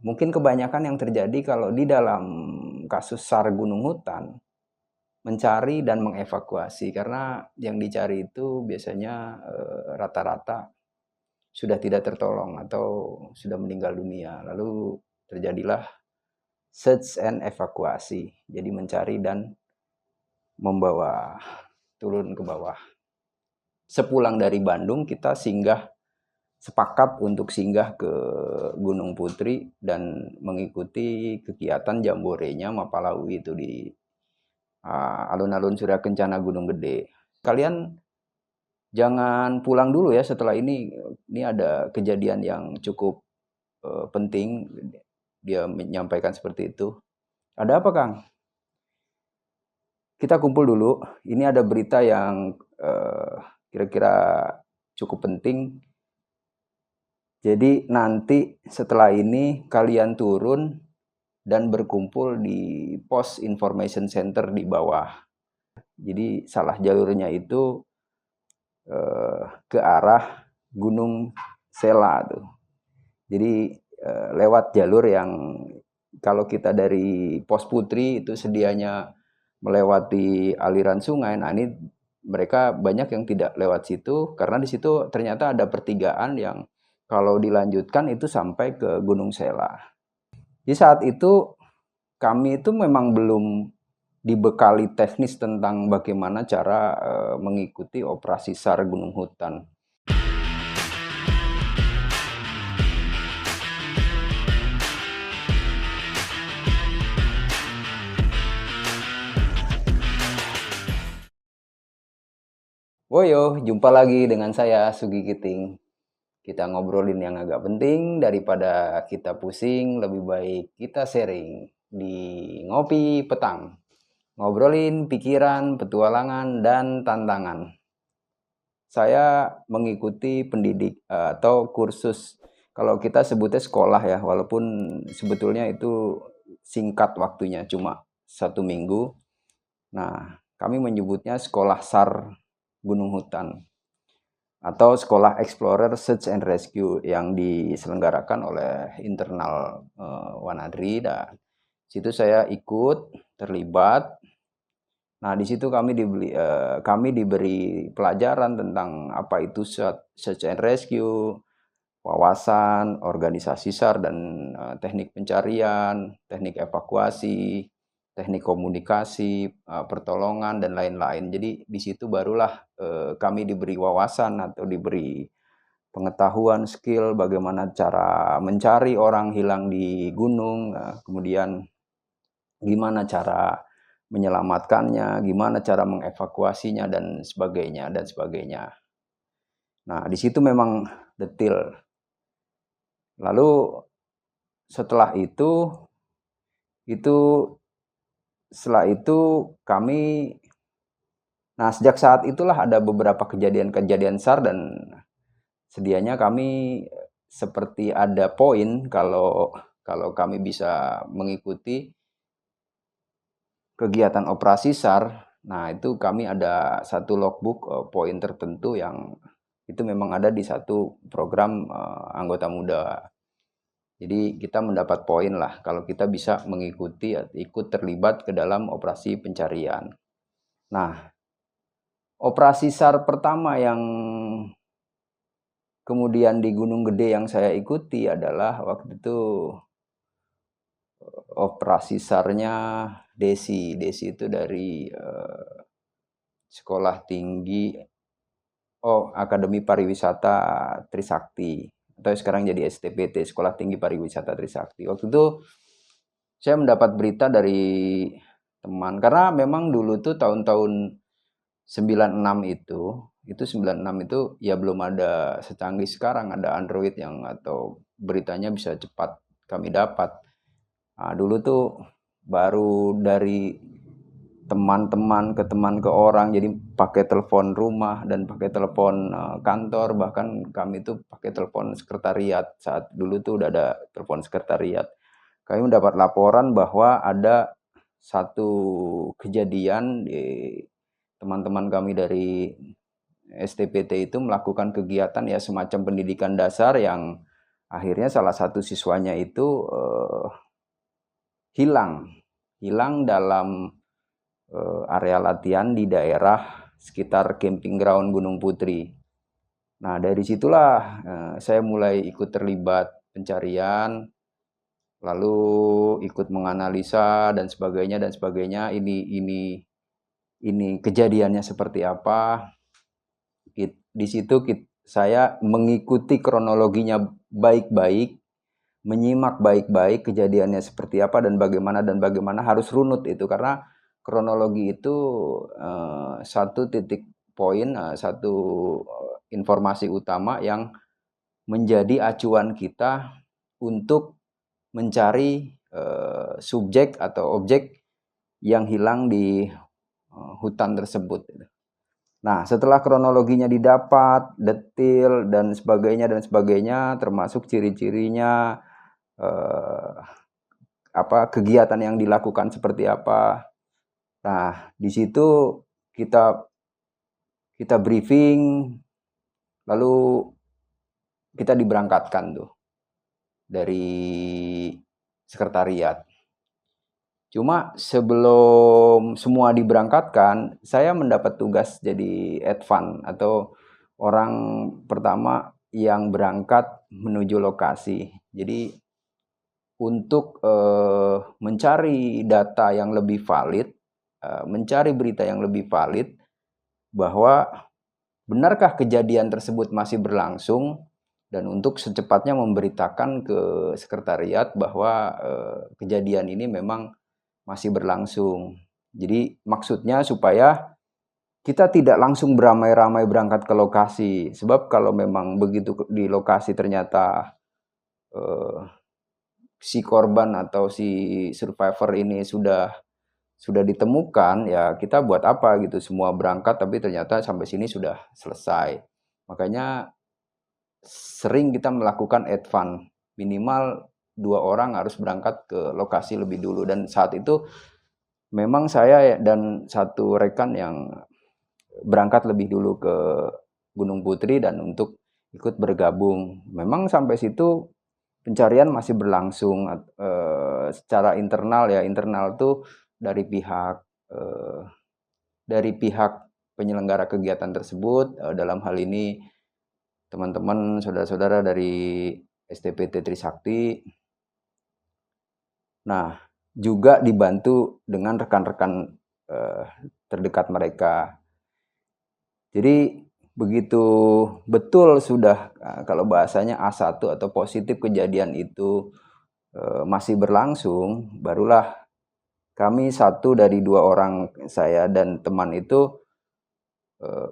mungkin kebanyakan yang terjadi kalau di dalam kasus SAR Gunung Hutan, mencari dan mengevakuasi karena yang dicari itu biasanya rata-rata sudah tidak tertolong atau sudah meninggal dunia. Lalu terjadilah search and evakuasi. Jadi mencari dan membawa turun ke bawah. Sepulang dari Bandung kita sepakat untuk singgah ke Gunung Putri dan mengikuti kegiatan jamborenya Mapalawi itu di alun-alun Surya Kencana Gunung Gede. Kalian jangan pulang dulu ya setelah ini. Ini ada kejadian yang cukup penting. Dia menyampaikan seperti itu. Ada apa, Kang? Kita kumpul dulu. Ini ada berita yang kira-kira cukup penting. Jadi nanti setelah ini kalian turun dan berkumpul di pos information center di bawah. Jadi salah jalurnya itu ke arah Gunung Sela tuh. Jadi lewat jalur yang kalau kita dari Pos Putri itu sedianya melewati aliran sungai. Nah ini mereka banyak yang tidak lewat situ karena di situ ternyata ada pertigaan yang kalau dilanjutkan itu sampai ke Gunung Sela. Di saat itu kami itu memang belum dibekali teknis tentang bagaimana cara mengikuti operasi SAR Gunung Hutan. Woyo, jumpa lagi dengan saya Sugi Kiting. Kita ngobrolin yang agak penting daripada kita pusing, lebih baik kita sharing di Ngopi Petang. Ngobrolin pikiran, petualangan, dan tantangan. Saya mengikuti atau kursus, kalau kita sebutnya sekolah ya, walaupun sebetulnya itu singkat waktunya, cuma 1 minggu. Nah, kami menyebutnya Sekolah SAR Gunung Hutan atau Sekolah Explorer Search and Rescue yang diselenggarakan oleh internal Wanadri, dan situ saya ikut terlibat. Nah, di situ kami diberi pelajaran tentang apa itu search and rescue, wawasan, organisasi SAR dan teknik pencarian, teknik evakuasi, teknik komunikasi, pertolongan dan lain-lain. Jadi di situ barulah kami diberi wawasan atau diberi pengetahuan, skill bagaimana cara mencari orang hilang di gunung, kemudian gimana cara menyelamatkannya, gimana cara mengevakuasinya dan sebagainya dan sebagainya. Nah, di situ memang detail. Lalu setelah itu kami, nah sejak saat itulah ada beberapa kejadian-kejadian SAR dan sedianya kami seperti ada poin kalau kami bisa mengikuti kegiatan operasi SAR. Nah, itu kami ada satu logbook poin tertentu yang itu memang ada di satu program anggota muda. Jadi kita mendapat poin lah kalau kita bisa mengikuti atau ikut terlibat ke dalam operasi pencarian. Nah, operasi SAR pertama yang kemudian di Gunung Gede yang saya ikuti adalah waktu itu operasi SAR-nya Desi. Desi itu dari Sekolah Tinggi Akademi Pariwisata Trisakti, atau sekarang jadi STPT, Sekolah Tinggi Pariwisata Trisakti. Waktu itu saya mendapat berita dari teman, karena memang dulu tuh tahun-tahun 96 itu 96 itu ya belum ada secanggih sekarang, ada Android yang atau beritanya bisa cepat kami dapat. Nah, dulu tuh baru dari teman-teman ke teman ke orang, jadi pakai telepon rumah dan pakai telepon kantor, bahkan kami tuh pakai telepon sekretariat. Saat dulu tuh udah ada telepon sekretariat. Kami mendapat laporan bahwa ada satu kejadian di teman-teman kami dari STPT itu melakukan kegiatan ya semacam pendidikan dasar yang Akhirnya salah satu siswanya itu hilang dalam area latihan di daerah sekitar camping ground Gunung Putri. Nah, dari situlah saya mulai ikut terlibat pencarian, lalu ikut menganalisa dan sebagainya dan sebagainya. Ini kejadiannya seperti apa. Di situ saya mengikuti kronologinya baik-baik, menyimak baik-baik kejadiannya seperti apa dan bagaimana harus runut itu, karena kronologi itu satu titik poin, satu informasi utama yang menjadi acuan kita untuk mencari subjek atau objek yang hilang di hutan tersebut. Nah, setelah kronologinya didapat, detil dan sebagainya, termasuk ciri-cirinya, kegiatan yang dilakukan seperti apa. Nah, di situ kita briefing, lalu kita diberangkatkan tuh dari sekretariat. Cuma sebelum semua diberangkatkan, saya mendapat tugas jadi advan atau orang pertama yang berangkat menuju lokasi. Jadi untuk mencari data yang lebih valid, mencari berita yang lebih valid bahwa benarkah kejadian tersebut masih berlangsung, dan untuk secepatnya memberitakan ke sekretariat bahwa kejadian ini memang masih berlangsung. Jadi maksudnya supaya kita tidak langsung beramai-ramai berangkat ke lokasi. Sebab kalau memang begitu di lokasi ternyata si korban atau si survivor ini sudah ditemukan, ya kita buat apa gitu, semua berangkat tapi ternyata sampai sini sudah selesai. Makanya sering kita melakukan advance, minimal 2 orang harus berangkat ke lokasi lebih dulu, dan saat itu memang saya dan satu rekan yang berangkat lebih dulu ke Gunung Putri dan untuk ikut bergabung. Memang sampai situ pencarian masih berlangsung secara internal ya. Internal tuh dari pihak penyelenggara kegiatan tersebut, dalam hal ini teman-teman, saudara-saudara dari STPT Trisakti. Nah, juga dibantu dengan rekan-rekan terdekat mereka. Jadi begitu betul sudah, kalau bahasanya A1 atau positif kejadian itu masih berlangsung, barulah kami satu dari 2 orang, saya dan teman itu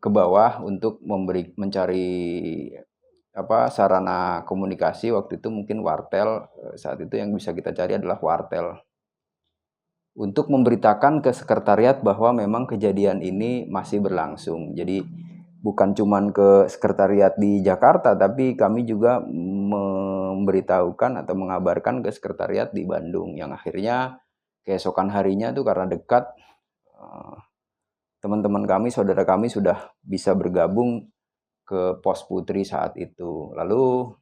ke bawah untuk mencari sarana komunikasi. Waktu itu mungkin wartel, saat itu yang bisa kita cari adalah wartel. Untuk memberitakan ke sekretariat bahwa memang kejadian ini masih berlangsung. Jadi bukan cuman ke sekretariat di Jakarta, tapi kami juga memberitahukan atau mengabarkan ke sekretariat di Bandung, yang akhirnya keesokan harinya tuh karena dekat, teman-teman kami, saudara kami sudah bisa bergabung ke Pos Putri saat itu. Lalu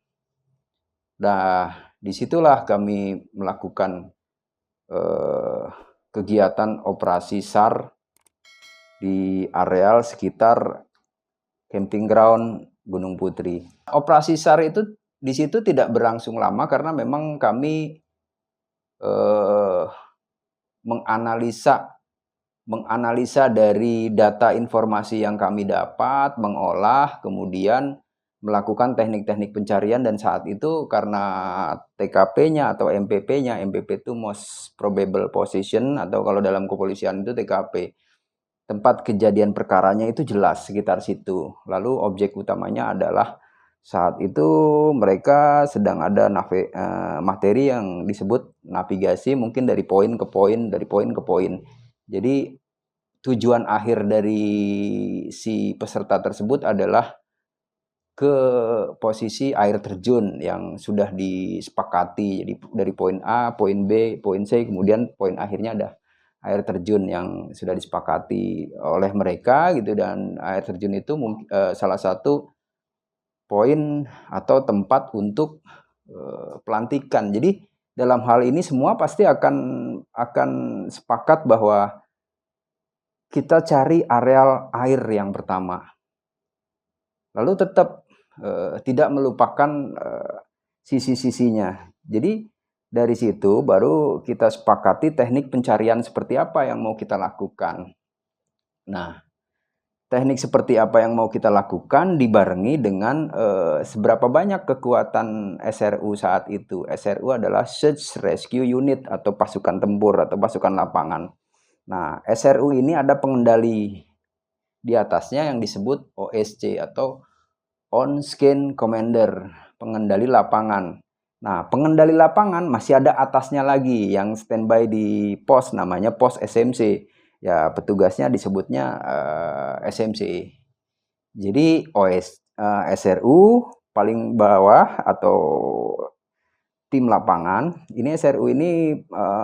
disitulah kami melakukan kegiatan operasi SAR di areal sekitar camping ground Gunung Putri. Operasi SAR itu di situ tidak berlangsung lama karena memang kami menganalisa dari data informasi yang kami dapat, mengolah, kemudian melakukan teknik-teknik pencarian. Dan saat itu karena TKP-nya atau MPP-nya, MPP itu most probable position, atau kalau dalam kepolisian itu TKP, tempat kejadian perkaranya itu jelas sekitar situ. Lalu objek utamanya adalah saat itu mereka sedang ada materi yang disebut navigasi, mungkin dari poin ke poin. Jadi tujuan akhir dari si peserta tersebut adalah ke posisi air terjun yang sudah disepakati. Jadi dari poin A, poin B, poin C, kemudian poin akhirnya ada air terjun yang sudah disepakati oleh mereka gitu. Dan air terjun itu salah satu poin atau tempat untuk pelantikan. Jadi dalam hal ini semua pasti akan sepakat bahwa kita cari areal air yang pertama. Lalu tetap tidak melupakan sisi-sisinya. Jadi dari situ baru kita sepakati teknik pencarian seperti apa yang mau kita lakukan. Nah, teknik seperti apa yang mau kita lakukan dibarengi dengan seberapa banyak kekuatan SRU saat itu. SRU adalah Search Rescue Unit atau pasukan tempur atau pasukan lapangan. Nah, SRU ini ada pengendali di atasnya yang disebut OSC atau On Scene Commander, pengendali lapangan. Nah, pengendali lapangan masih ada atasnya lagi yang standby di pos, namanya pos SMC. Ya, petugasnya disebutnya SMC. Jadi SRU paling bawah atau tim lapangan. Ini SRU ini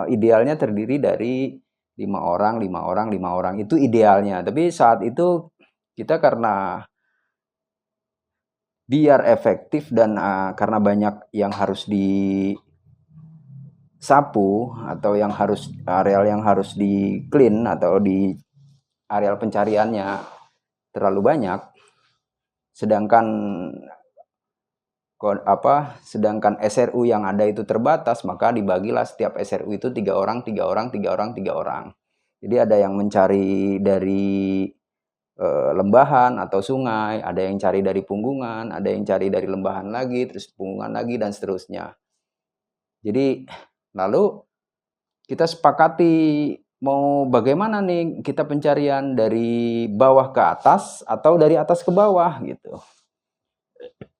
idealnya terdiri dari 5 orang, 5 orang, 5 orang. Itu idealnya. Tapi saat itu kita karena biar efektif dan karena banyak yang harus disapu atau yang harus areal yang harus di clean atau di areal pencariannya terlalu banyak, sedangkan SRU yang ada itu terbatas, maka dibagilah setiap SRU itu 3 orang, 3 orang, 3 orang, 3 orang. Jadi ada yang mencari dari lembahan atau sungai, ada yang cari dari punggungan, ada yang cari dari lembahan lagi, terus punggungan lagi, dan seterusnya. Jadi lalu kita sepakati mau bagaimana nih kita pencarian, dari bawah ke atas atau dari atas ke bawah gitu.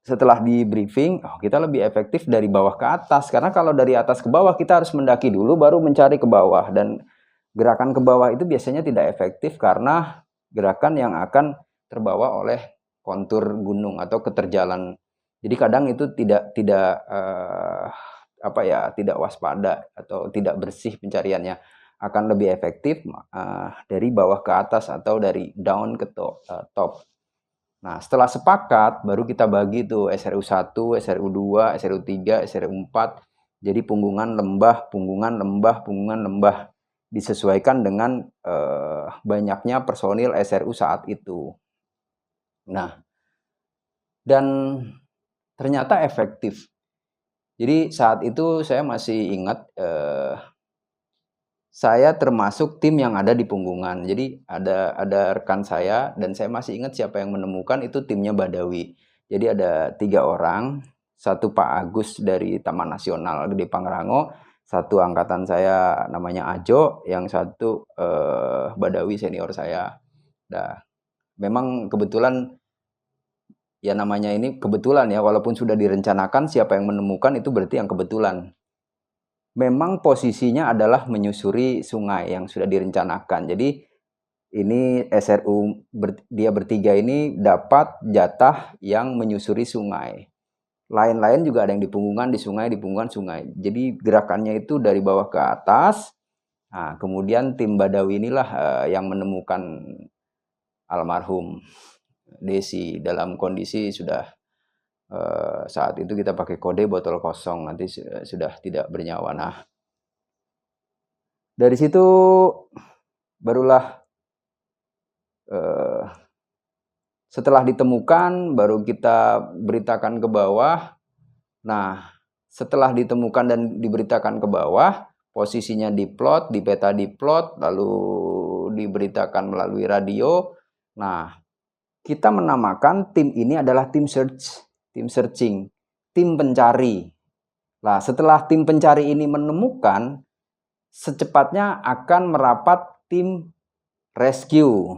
Setelah di briefing, kita lebih efektif dari bawah ke atas, karena kalau dari atas ke bawah kita harus mendaki dulu baru mencari ke bawah, dan gerakan ke bawah itu biasanya tidak efektif karena gerakan yang akan terbawa oleh kontur gunung atau keterjalan. Jadi kadang itu tidak waspada atau tidak bersih pencariannya. Akan lebih efektif dari bawah ke atas atau dari down ke top. Nah, setelah sepakat baru kita bagi tuh SRU 1, SRU 2, SRU 3, SRU 4. Jadi punggungan lembah, punggungan lembah, punggungan lembah, disesuaikan dengan banyaknya personil SRU saat itu. Nah, dan ternyata efektif. Jadi saat itu saya masih ingat saya termasuk tim yang ada di punggungan. Jadi ada rekan saya dan saya masih ingat siapa yang menemukan, itu timnya Badawi. Jadi ada 3 orang, satu Pak Agus dari Taman Nasional Gede Pangrango, satu angkatan saya namanya Ajo, yang satu Badawi senior saya. Nah, memang kebetulan, ya namanya ini kebetulan ya, walaupun sudah direncanakan siapa yang menemukan itu berarti yang kebetulan. Memang posisinya adalah menyusuri sungai yang sudah direncanakan. Jadi ini SRU dia bertiga ini dapat jatah yang menyusuri sungai. Lain-lain juga ada yang di punggungan, di punggungan sungai. Jadi gerakannya itu dari bawah ke atas. Nah, kemudian tim Badawi inilah yang menemukan almarhum Desi dalam kondisi sudah saat itu kita pakai kode botol kosong, nanti sudah tidak bernyawa. Nah, dari situ barulah setelah ditemukan baru kita beritakan ke bawah. Nah, setelah ditemukan dan diberitakan ke bawah, posisinya diplot, di peta diplot, lalu diberitakan melalui radio. Nah, kita menamakan tim ini adalah tim searching, tim pencari. Nah, setelah tim pencari ini menemukan, secepatnya akan merapat tim rescue.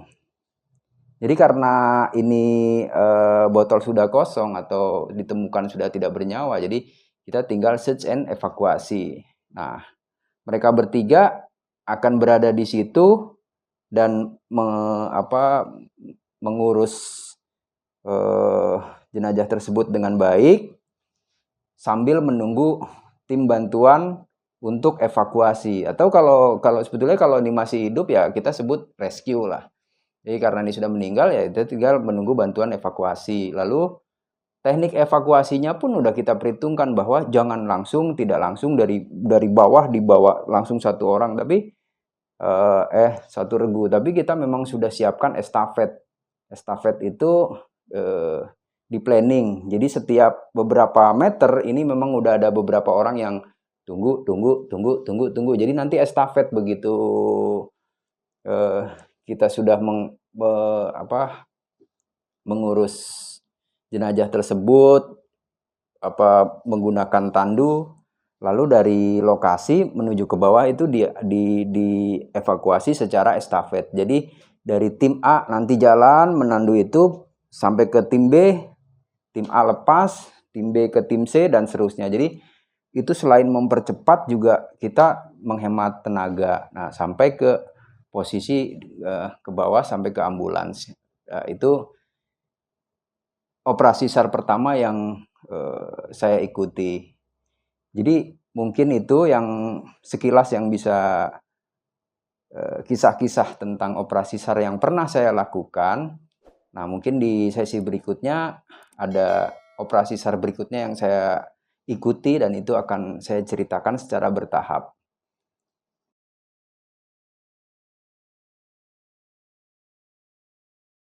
Jadi karena ini botol sudah kosong atau ditemukan sudah tidak bernyawa, jadi kita tinggal search and evakuasi. Nah, mereka bertiga akan berada di situ dan mengurus jenazah tersebut dengan baik sambil menunggu tim bantuan untuk evakuasi. Atau kalau sebetulnya kalau ini masih hidup ya kita sebut rescue lah. Jadi karena ini sudah meninggal ya kita tinggal menunggu bantuan evakuasi. Lalu teknik evakuasinya pun udah kita perhitungkan bahwa jangan langsung, tidak langsung dari bawah dibawa langsung satu orang, tapi satu regu. Tapi kita memang sudah siapkan estafet. Estafet itu di planning. Jadi setiap beberapa meter ini memang udah ada beberapa orang yang tunggu, tunggu, tunggu, tunggu, tunggu. Jadi nanti estafet begitu kita sudah mengurus jenazah tersebut menggunakan tandu, lalu dari lokasi menuju ke bawah itu dievakuasi secara estafet. Jadi dari tim A nanti jalan menandu itu sampai ke tim B, tim A lepas, tim B ke tim C dan seterusnya. Jadi itu selain mempercepat juga kita menghemat tenaga. Nah, sampai ke posisi ke bawah sampai ke ambulans. Itu operasi SAR pertama yang saya ikuti. Jadi mungkin itu yang sekilas yang bisa kisah-kisah tentang operasi SAR yang pernah saya lakukan. Nah, mungkin di sesi berikutnya ada operasi SAR berikutnya yang saya ikuti dan itu akan saya ceritakan secara bertahap.